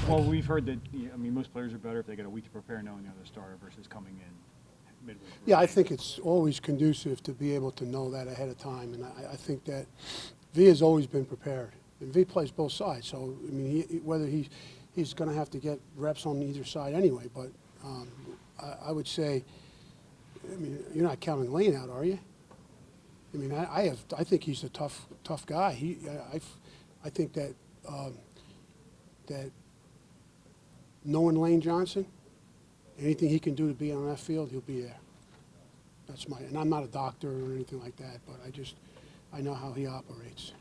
Well, we've heard that, I mean, most players are better if they get a week to prepare knowing they're the starter versus coming in midweek. Yeah, I think it's always conducive to be able to know that ahead of time, and I think that Via's always been prepared. And V plays both sides, so, I mean, whether he's going to have to get reps on either side anyway, but I would say, I mean, you're not counting Lane out, are you? I mean, I think he's a tough guy. I think that that knowing Lane Johnson, anything he can do to be on that field, he'll be there. That's and I'm not a doctor or anything like that, but I know how he operates.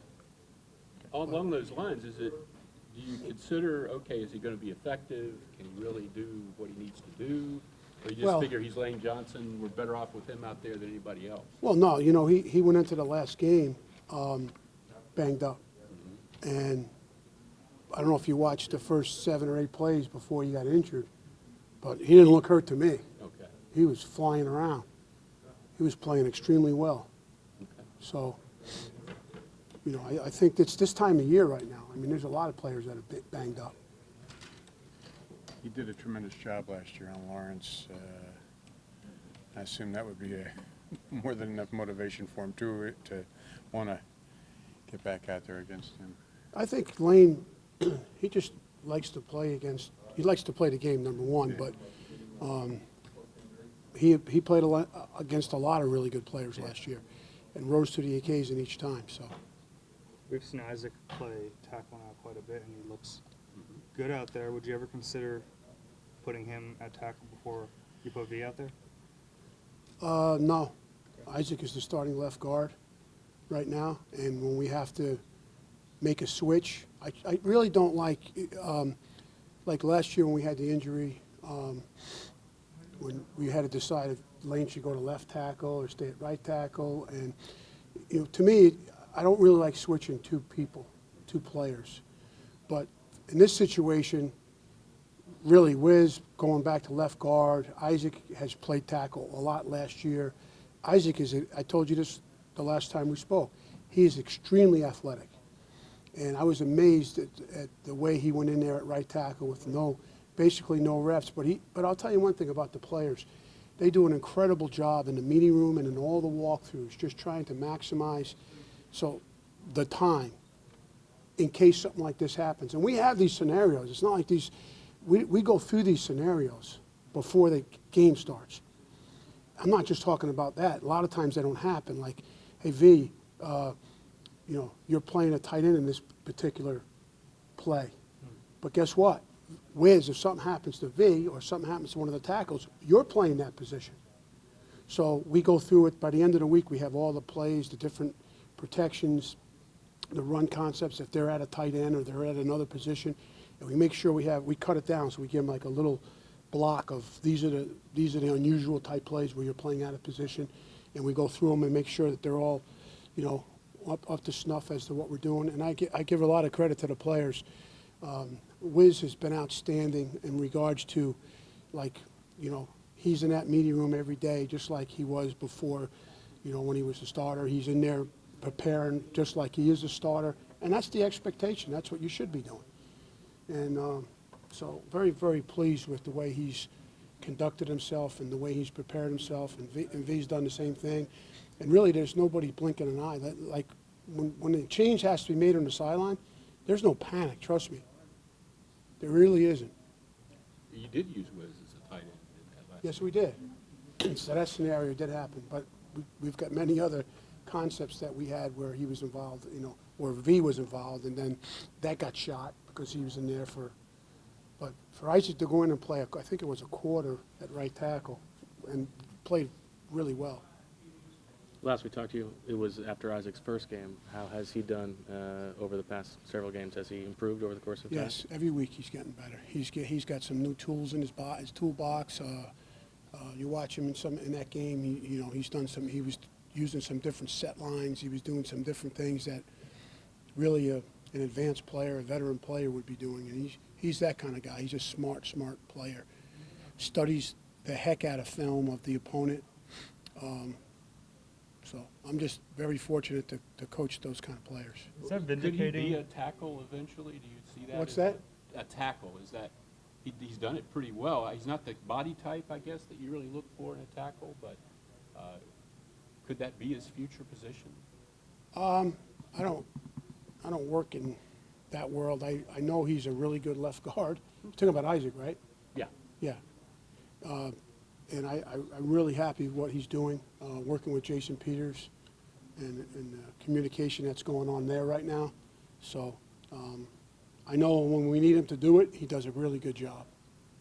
Along those lines, do you consider, okay, is he going to be effective? Can he really do what he needs to do? Or you just figure he's Lane Johnson, we're better off with him out there than anybody else? Well, no, he went into the last game banged up. Mm-hmm. And I don't know if you watched the first 7 or 8 plays before he got injured, but he didn't look hurt to me. Okay. He was flying around. He was playing extremely well. Okay. So, I think it's this time of year right now. I mean, there's a lot of players that are banged up. He did a tremendous job last year on Lawrence. I assume that would be more than enough motivation for him to want to get back out there against him. I think Lane, he just likes to play he likes to play the game, number one, yeah. But he played against a lot of really good players last year and rose to the occasion each time. So we've seen Isaac play tackle now quite a bit, and he looks good out there. Would you ever consider putting him at tackle before you put V out there? No. Isaac is the starting left guard right now, and when we have to make a switch, I really don't like last year when we had the injury, when we had to decide if Lane should go to left tackle or stay at right tackle, and to me, I don't really like switching two players, but in this situation, really, Wiz going back to left guard. Isaac has played tackle a lot last year. Isaac I told you this the last time we spoke, he is extremely athletic. And I was amazed at the way he went in there at right tackle with basically no reps. But I'll tell you one thing about the players. They do an incredible job in the meeting room and in all the walkthroughs, just trying to maximize the time in case something like this happens. And we have these scenarios. It's not like we go through these scenarios before the game starts. I'm not just talking about that. A lot of times they don't happen. Like, hey, V, you're playing a tight end in this particular play. But guess what? Wiz, if something happens to V or something happens to one of the tackles, you're playing that position. So we go through it. By the end of the week, we have all the plays, the different protections, the run concepts, if they're at a tight end or they're at another position. And we make sure we cut it down, so we give them like a little block of these are the unusual type plays where you're playing out of position, and we go through them and make sure that they're all, up to snuff as to what we're doing. And I give a lot of credit to the players. Wiz has been outstanding in regards to, he's in that meeting room every day, just like he was before, when he was a starter. He's in there preparing just like he is a starter, and that's the expectation. That's what you should be doing. And so very, very pleased with the way he's conducted himself and the way he's prepared himself, and V's done the same thing. And really, there's nobody blinking an eye. Like when a change has to be made on the sideline, there's no panic, trust me. There really isn't. You did use Wiz as a tight end in that last Yes, we did. So that scenario did happen, but we've got many other concepts that we had where he was involved, or V was involved, and then that got shot because he was in there but for Isaac to go in and play, I think it was a quarter at right tackle, and played really well. Last we talked to you, it was after Isaac's first game. How has he done over the past several games? Has he improved over the course of time? Yes, every week he's getting better. He's got some new tools in his toolbox. You watch him in that game. He's done some. He was using some different set lines. He was doing some different things that really an advanced player, a veteran player would be doing. And he's that kind of guy. He's a smart player. Studies the heck out of film of the opponent. So I'm just very fortunate to coach those kind of players. Is that Could vindicating? he be a tackle eventually? Do you see that? What's that? a tackle? Is that, he's done it pretty well. He's not the body type, I guess, that you really look for in a tackle, but could that be his future position? I don't work in that world. I know he's a really good left guard. You're talking about Isaac, right? Yeah. Yeah. And I'm really happy with what he's doing, working with Jason Peters and the communication that's going on there right now. So I know when we need him to do it, he does a really good job.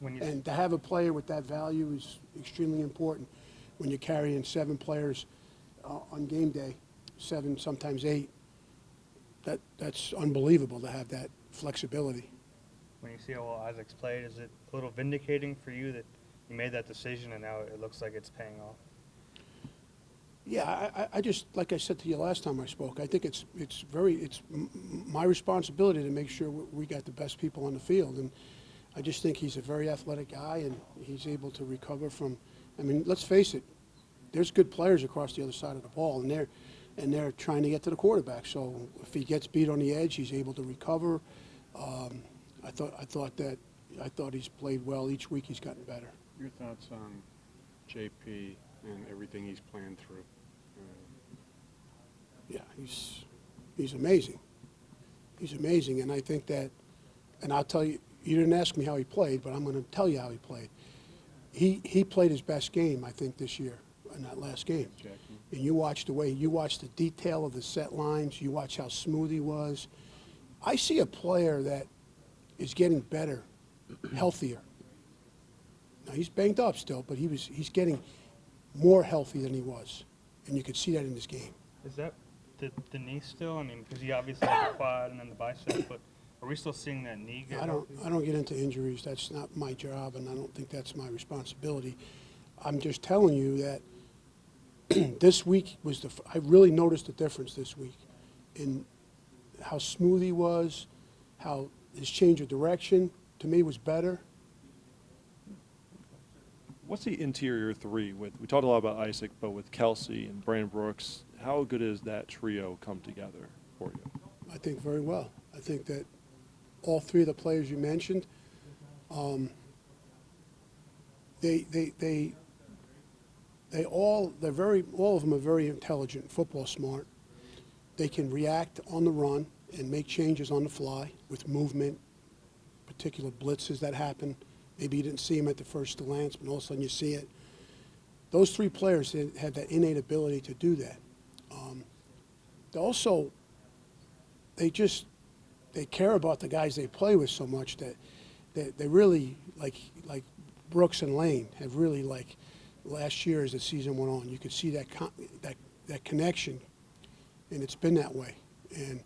And to have a player with that value is extremely important when you're carrying 7 players on game day, 7, sometimes 8. That's unbelievable to have that flexibility. When you see how well Isaac's played, is it a little vindicating for you that you made that decision and now it looks like it's paying off? Yeah, I just, like I said to you last time I spoke, I think it's my responsibility to make sure we got the best people on the field. And I just think he's a very athletic guy and he's able to recover from, I mean, let's face it, there's good players across the other side of the ball and they're trying to get to the quarterback. So if he gets beat on the edge, he's able to recover. I thought he's played well. Each week he's gotten better. Your thoughts on JP and everything he's planned through? Yeah, he's amazing. He's amazing, and I think that, and I'll tell you, you didn't ask me how he played, but I'm going to tell you how he played. He played his best game, I think, this year in that last game. And you watch the detail of the set lines, you watch how smooth he was. I see a player that is getting better, healthier. Now, he's banged up still, but he's getting more healthy than he was, and you could see that in his game. Is that the knee still? I mean, because he obviously had the quad and then the bicep, but are we still seeing that knee get healthy? I don't get into injuries. That's not my job, and I don't think that's my responsibility. I'm just telling you that this week was I really noticed the difference this week in how smooth he was, how his change of direction to me was better. What's the interior 3 with? We talked a lot about Isaac, but with Kelsey and Brandon Brooks, how good is that trio come together for you? I think very well. I think that all 3 of the players you mentioned, all of them are very intelligent, football smart. They can react on the run and make changes on the fly with movement, particular blitzes that happen. Maybe you didn't see them at the first glance, but all of a sudden you see it. Those 3 players have that innate ability to do that. They care about the guys they play with so much that they really, like Brooks and Lane, have really, like last year as the season went on, you could see that connection, and it's been that way. And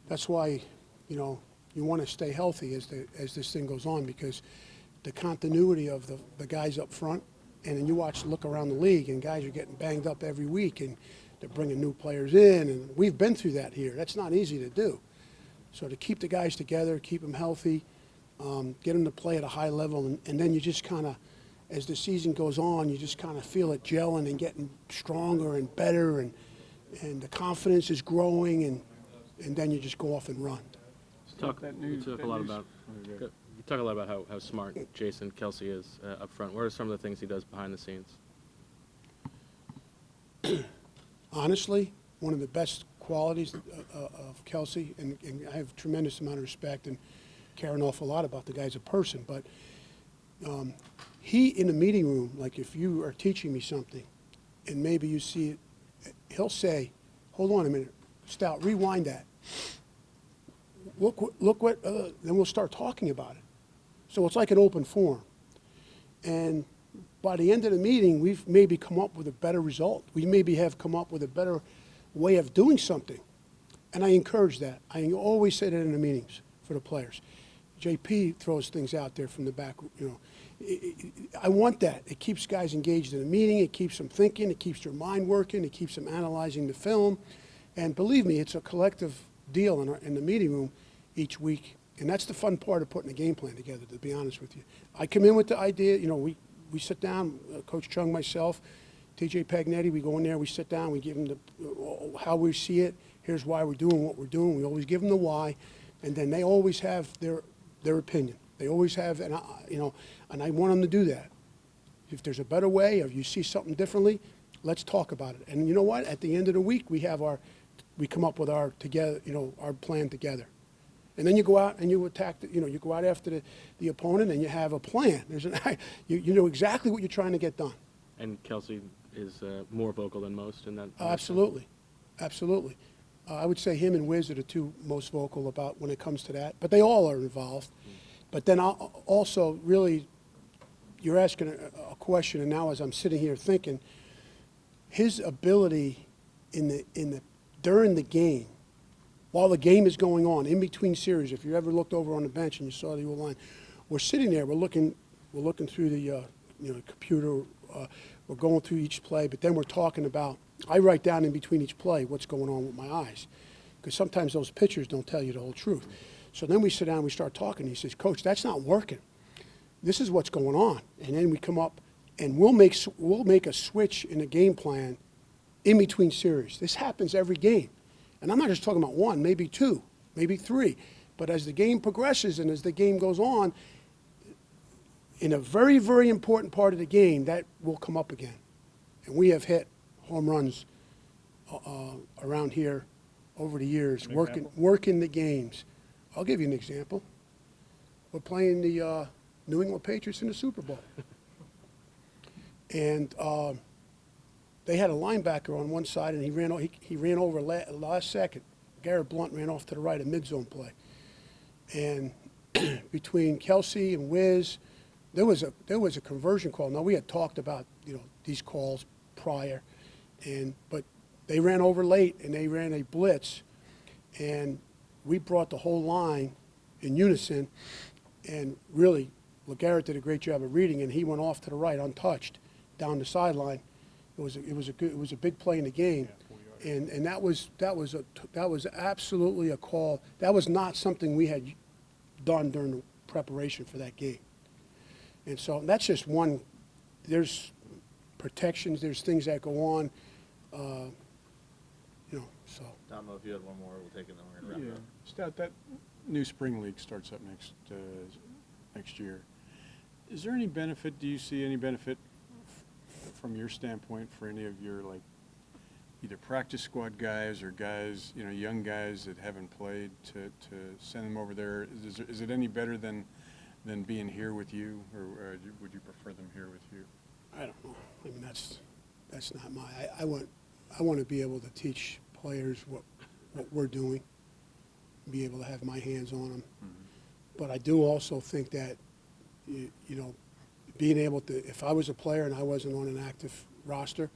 that's why, you want to stay healthy as this thing goes on, because the continuity of the guys up front, and then you look around the league, and guys are getting banged up every week, and they're bringing new players in, and we've been through that here. That's not easy to do. So to keep the guys together, keep them healthy, get them to play at a high level, and then you just kind of, as the season goes on, you just kind of feel it gelling and getting stronger and better, and the confidence is growing, and then you just go off and run. You talk a lot about how smart Jason Kelsey is up front. What are some of the things he does behind the scenes? Honestly, one of the best qualities of Kelsey, and I have a tremendous amount of respect and care an awful lot about the guy as a person, but he, in the meeting room, like if you are teaching me something and maybe you see it, he'll say, hold on a minute, Stout, rewind that. Look what, then we'll start talking about it. So it's like an open forum. And by the end of the meeting, we've maybe come up with a better result. We maybe have come up with a better way of doing something. And I encourage that. I always say that in the meetings for the players. JP throws things out there from the back, I want that. It keeps guys engaged in the meeting. It keeps them thinking. It keeps their mind working. It keeps them analyzing the film. And believe me, it's a collective deal in the meeting room each week. And that's the fun part of putting a game plan together, to be honest with you. I come in with the idea, we sit down, Coach Chung, myself, TJ Pagnetti, we go in there, we sit down, we give them how we see it. Here's why we're doing what we're doing. We always give them the why. And then they always have their their opinion. They always have, and and I want them to do that. If there's a better way, or you see something differently, let's talk about it. And you know what? At the end of the week, we come up with our plan together. And then you go out and you attack, you go out after the opponent and you have a plan. You know exactly what you're trying to get done. And Kelsey is more vocal than most in that. Absolutely. Absolutely. I would say him and Wiz are the two most vocal about when it comes to that. But they all are involved. But then also, really, you're asking a question, and now as I'm sitting here thinking, his ability during the game, while the game is going on, in between series, if you ever looked over on the bench and you saw the O-line, we're sitting there, we're looking through the computer, we're going through each play, but then we're talking about, I write down in between each play what's going on with my eyes, because sometimes those pictures don't tell you the whole truth. So then we sit down and we start talking. He says, Coach, that's not working. This is what's going on. And then we come up and we'll make a switch in the game plan in between series. This happens every game. And I'm not just talking about one, maybe two, maybe three. But as the game progresses and as the game goes on, in a very, very important part of the game, that will come up again. And we have hit home runs around here over the years, working the games. I'll give you an example. We're playing the New England Patriots in the Super Bowl. And they had a linebacker on one side, and he ran over last second. Garrett Blunt ran off to the right, a mid-zone play. And between Kelsey and Wiz, there was a conversion call. Now, we had talked about these calls prior, but they ran over late, and they ran a blitz, and we brought the whole line in unison, and really, LeGarrette did a great job of reading, and he went off to the right untouched down the sideline. It was a big play in the game, and that was absolutely a call. That was not something we had done during the preparation for that game. And so that's just one. There's protections. There's things that go on. So. I don't know if you had one more. We'll take it, then we're gonna wrap it up. Stout, that new spring league starts up next year. Is there any benefit? Do you see any benefit from your standpoint for any of your either practice squad guys or guys, young guys that haven't played to send them over there? Is it any better than being here with you, or would you prefer them here with you? I don't know. I mean, that's not my. I want to be able to teach players what we're doing, be able to have my hands on them. Mm-hmm. But I do also think that being able to, if I was a player and I wasn't on an active roster,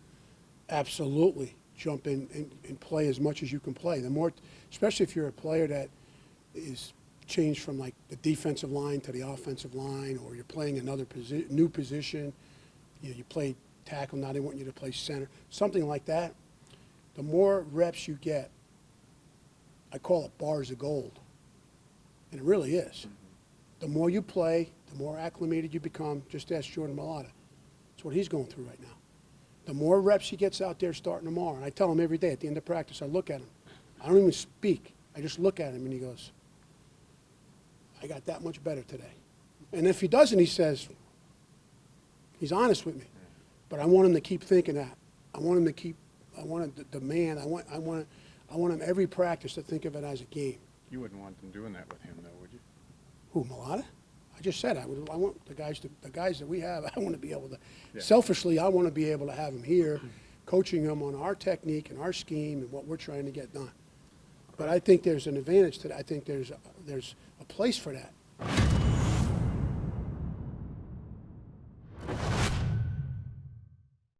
absolutely jump in and play as much as you can play. The more, especially if you're a player that is changed from the defensive line to the offensive line, or you're playing another new position, you play tackle, now they want you to play center, something like that. The more reps you get, I call it bars of gold, and it really is. Mm-hmm. The more you play, the more acclimated you become. Just ask Jordan Mailata. That's what he's going through right now. The more reps he gets out there starting tomorrow, and I tell him every day at the end of practice, I look at him. I don't even speak. I just look at him, and he goes, I got that much better today. And if he doesn't, he says, he's honest with me. But I want him to keep thinking that. I want to demand. I want him every practice to think of it as a game. You wouldn't want them doing that with him, though, would you? Who, Mailata? I just said I want the guys that we have. I want to be able to. Yeah. Selfishly, I want to be able to have them here, coaching them on our technique and our scheme and what we're trying to get done. But I think there's an advantage to that. I think there's a place for that.